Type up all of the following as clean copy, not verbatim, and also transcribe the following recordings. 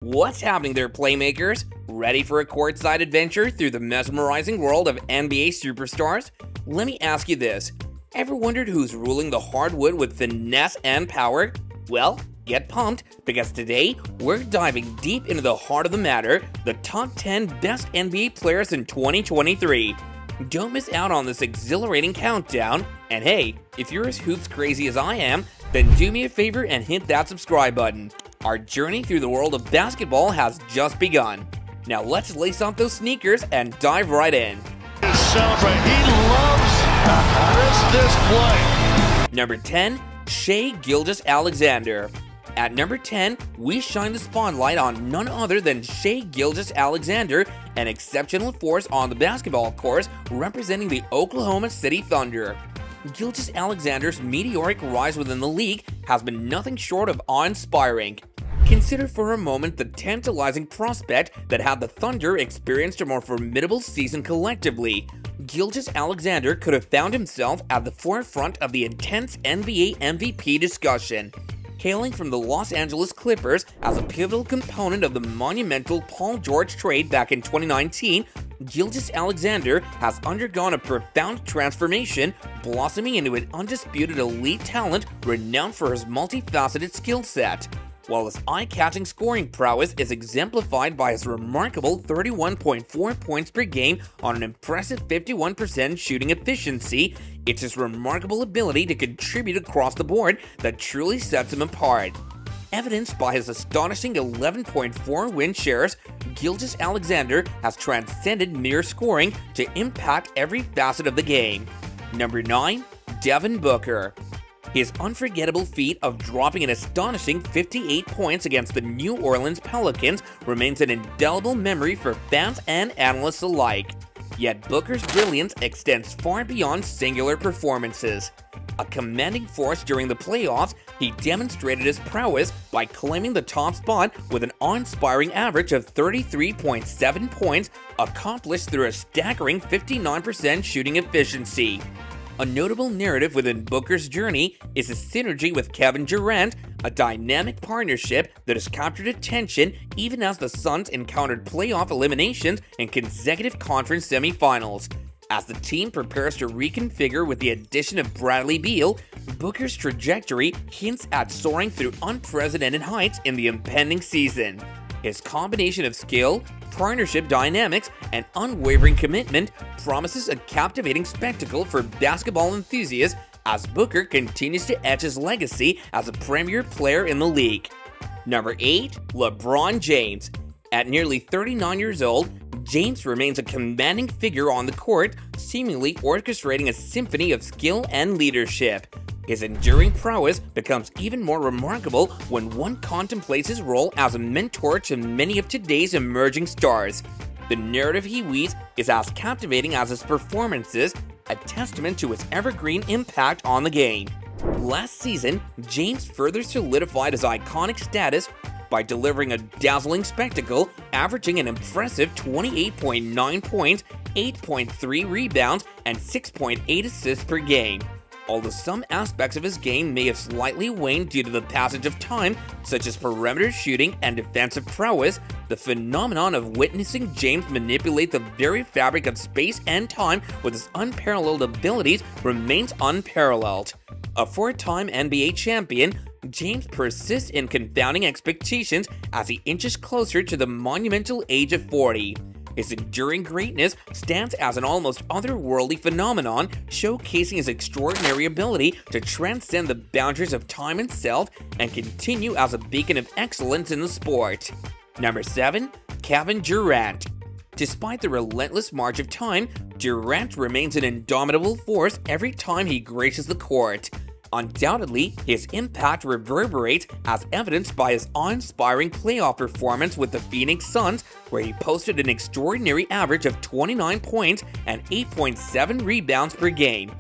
What's happening there, playmakers? Ready for a courtside adventure through the mesmerizing world of NBA superstars? Let me ask you this. Ever wondered who's ruling the hardwood with finesse and power? Well, get pumped, because today we're diving deep into the heart of the matter, the top 10 best NBA players in 2023. Don't miss out on this exhilarating countdown, and hey, if you're as hoops crazy as I am, then do me a favor and hit that subscribe button. Our journey through the world of basketball has just begun. Now let's lace up those sneakers and dive right in. Celebrate. He loves this play. Number 10, Shai Gilgeous-Alexander. At number 10, we shine the spotlight on none other than Shai Gilgeous-Alexander, an exceptional force on the basketball court representing the Oklahoma City Thunder. Gilgeous-Alexander's meteoric rise within the league has been nothing short of awe-inspiring. Consider for a moment the tantalizing prospect that had the Thunder experienced a more formidable season collectively. Gilgeous-Alexander could have found himself at the forefront of the intense NBA MVP discussion. Hailing from the Los Angeles Clippers as a pivotal component of the monumental Paul George trade back in 2019, Gilgeous-Alexander has undergone a profound transformation, blossoming into an undisputed elite talent renowned for his multifaceted skill set. While his eye-catching scoring prowess is exemplified by his remarkable 31.4 points per game on an impressive 51% shooting efficiency, it's his remarkable ability to contribute across the board that truly sets him apart. Evidenced by his astonishing 11.4 win shares, Gilgeous-Alexander has transcended mere scoring to impact every facet of the game. Number 9, Devin Booker. His unforgettable feat of dropping an astonishing 58 points against the New Orleans Pelicans remains an indelible memory for fans and analysts alike. Yet Booker's brilliance extends far beyond singular performances. A commanding force during the playoffs, he demonstrated his prowess by claiming the top spot with an awe-inspiring average of 33.7 points, accomplished through a staggering 59% shooting efficiency. A notable narrative within Booker's journey is his synergy with Kevin Durant, a dynamic partnership that has captured attention even as the Suns encountered playoff eliminations in consecutive conference semifinals. As the team prepares to reconfigure with the addition of Bradley Beal, Booker's trajectory hints at soaring through unprecedented heights in the impending season. His combination of skill, partnership dynamics, and unwavering commitment promises a captivating spectacle for basketball enthusiasts as Booker continues to etch his legacy as a premier player in the league. Number 8, LeBron James. At nearly 39 years old, James remains a commanding figure on the court, seemingly orchestrating a symphony of skill and leadership. His enduring prowess becomes even more remarkable when one contemplates his role as a mentor to many of today's emerging stars. The narrative he weaves is as captivating as his performances, a testament to his evergreen impact on the game. Last season, James further solidified his iconic status by delivering a dazzling spectacle, averaging an impressive 28.9 points, 8.3 rebounds, and 6.8 assists per game. Although some aspects of his game may have slightly waned due to the passage of time, such as perimeter shooting and defensive prowess, the phenomenon of witnessing James manipulate the very fabric of space and time with his unparalleled abilities remains unparalleled. A four-time NBA champion, James persists in confounding expectations as he inches closer to the monumental age of 40. His enduring greatness stands as an almost otherworldly phenomenon, showcasing his extraordinary ability to transcend the boundaries of time and self and continue as a beacon of excellence in the sport. Number 7, Kevin Durant. Despite the relentless march of time, Durant remains an indomitable force every time he graces the court. Undoubtedly, his impact reverberates as evidenced by his awe-inspiring playoff performance with the Phoenix Suns, where he posted an extraordinary average of 29 points and 8.7 rebounds per game.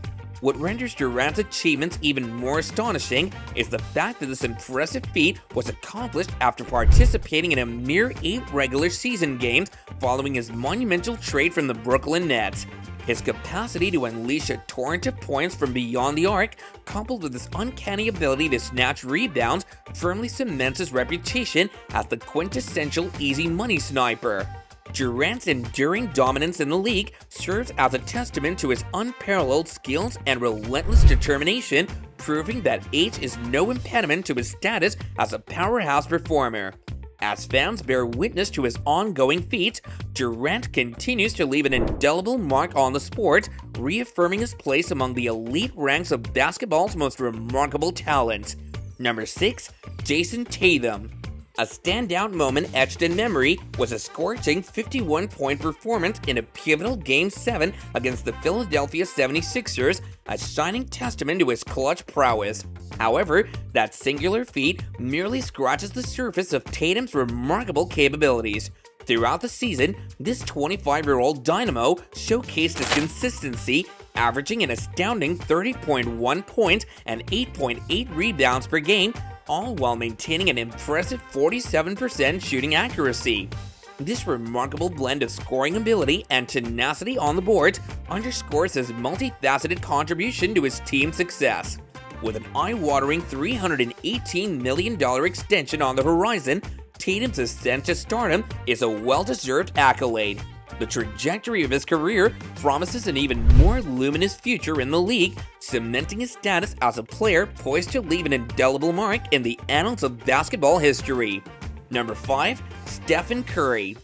What renders Durant's achievements even more astonishing is the fact that this impressive feat was accomplished after participating in a mere 8 regular season games following his monumental trade from the Brooklyn Nets. His capacity to unleash a torrent of points from beyond the arc, coupled with his uncanny ability to snatch rebounds, firmly cements his reputation as the quintessential easy money sniper. Durant's enduring dominance in the league serves as a testament to his unparalleled skills and relentless determination, proving that age is no impediment to his status as a powerhouse performer. As fans bear witness to his ongoing feats, Durant continues to leave an indelible mark on the sport, reaffirming his place among the elite ranks of basketball's most remarkable talents. Number 6. Jason Tatum. A standout moment etched in memory was a scorching 51-point performance in a pivotal Game 7 against the Philadelphia 76ers, a shining testament to his clutch prowess. However, that singular feat merely scratches the surface of Tatum's remarkable capabilities. Throughout the season, this 25-year-old dynamo showcased his consistency, averaging an astounding 30.1 points and 8.8 rebounds per game, all while maintaining an impressive 47% shooting accuracy. This remarkable blend of scoring ability and tenacity on the boards underscores his multifaceted contribution to his team's success. With an eye-watering $318 million extension on the horizon, Tatum's ascent to stardom is a well-deserved accolade. The trajectory of his career promises an even more luminous future in the league, cementing his status as a player poised to leave an indelible mark in the annals of basketball history. Number 5. Stephen Curry.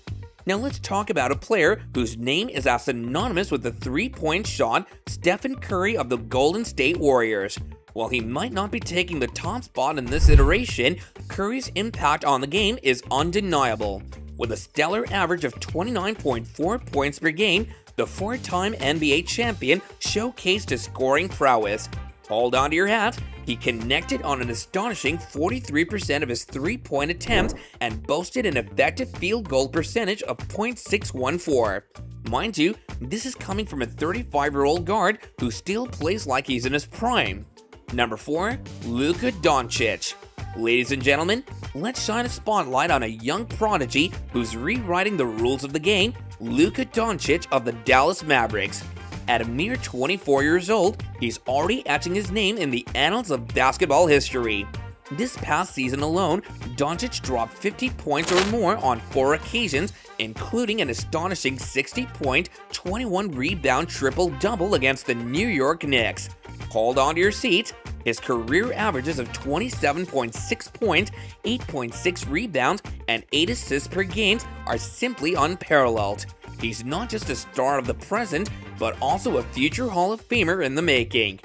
Now let's talk about a player whose name is as synonymous with the three-point shot, Stephen Curry of the Golden State Warriors. While he might not be taking the top spot in this iteration, Curry's impact on the game is undeniable. With a stellar average of 29.4 points per game, the four-time NBA champion showcased his scoring prowess. Hold on to your hat, he connected on an astonishing 43% of his three-point attempts and boasted an effective field goal percentage of .614. Mind you, this is coming from a 35-year-old guard who still plays like he's in his prime. Number 4. Luka Doncic. Ladies and gentlemen, let's shine a spotlight on a young prodigy who's rewriting the rules of the game, Luka Doncic of the Dallas Mavericks. At a mere 24 years old, he's already etching his name in the annals of basketball history. This past season alone, Doncic dropped 50 points or more on 4 occasions, including an astonishing 60-point, 21-rebound triple-double against the New York Knicks. Hold on to your seats. His career averages of 27.6 points, 8.6 rebounds, and 8 assists per game are simply unparalleled. He's not just a star of the present, but also a future Hall of Famer in the making.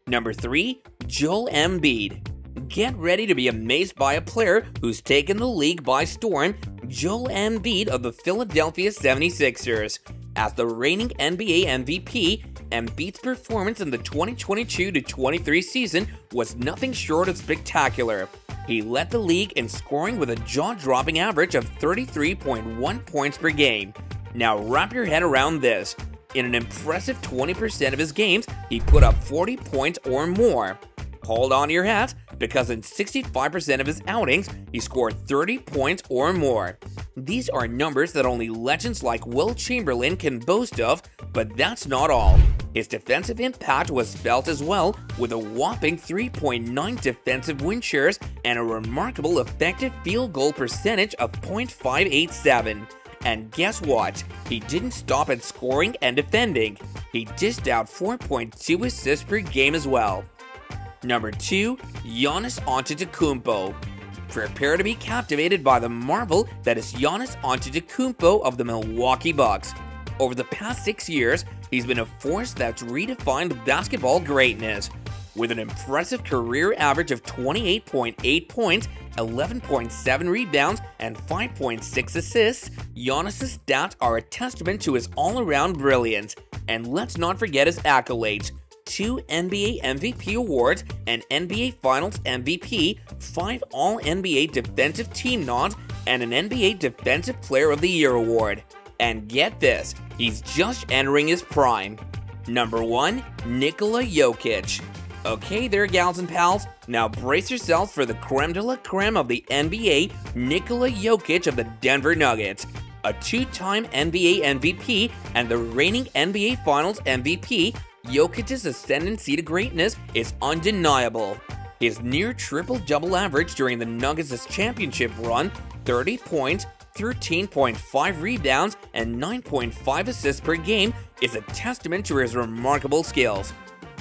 Number 3. Joel Embiid. Get ready to be amazed by a player who's taken the league by storm, Joel Embiid of the Philadelphia 76ers. As the reigning NBA MVP, Embiid's performance in the 2022-23 season was nothing short of spectacular. He led the league in scoring with a jaw-dropping average of 33.1 points per game. Now wrap your head around this. In an impressive 20% of his games, he put up 40 points or more. Hold on to your hat, because in 65% of his outings, he scored 30 points or more. These are numbers that only legends like Will Chamberlain can boast of, but that's not all. His defensive impact was felt as well, with a whopping 3.9 defensive win shares and a remarkable effective field goal percentage of .587. And guess what? He didn't stop at scoring and defending. He dished out 4.2 assists per game as well. Number 2. Giannis Antetokounmpo. Prepare to be captivated by the marvel that is Giannis Antetokounmpo of the Milwaukee Bucks. Over the past 6 years, he's been a force that's redefined basketball greatness. With an impressive career average of 28.8 points, 11.7 rebounds, and 5.6 assists, Giannis' stats are a testament to his all-around brilliance. And let's not forget his accolades. 2 NBA MVP awards, an NBA Finals MVP, 5 All-NBA Defensive Team nods, and an NBA Defensive Player of the Year award. And get this, he's just entering his prime. Number 1. Nikola Jokic. Okay there, gals and pals, now brace yourselves for the creme de la creme of the NBA, Nikola Jokic of the Denver Nuggets. A two-time NBA MVP and the reigning NBA Finals MVP, Jokic's ascendancy to greatness is undeniable. His near triple-double average during the Nuggets' championship run, 30 points, 13.5 rebounds, and 9.5 assists per game, is a testament to his remarkable skills.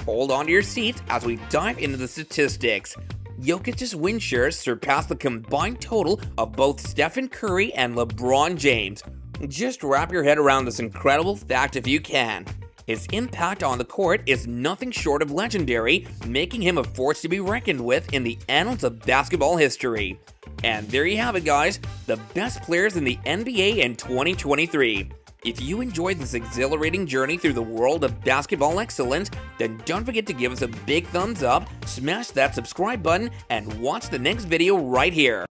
Hold on to your seats as we dive into the statistics. Jokic's win shares surpass the combined total of both Stephen Curry and LeBron James. Just wrap your head around this incredible fact if you can. His impact on the court is nothing short of legendary, making him a force to be reckoned with in the annals of basketball history. And there you have it, guys, the best players in the NBA in 2023. If you enjoyed this exhilarating journey through the world of basketball excellence, then don't forget to give us a big thumbs up, smash that subscribe button, and watch the next video right here.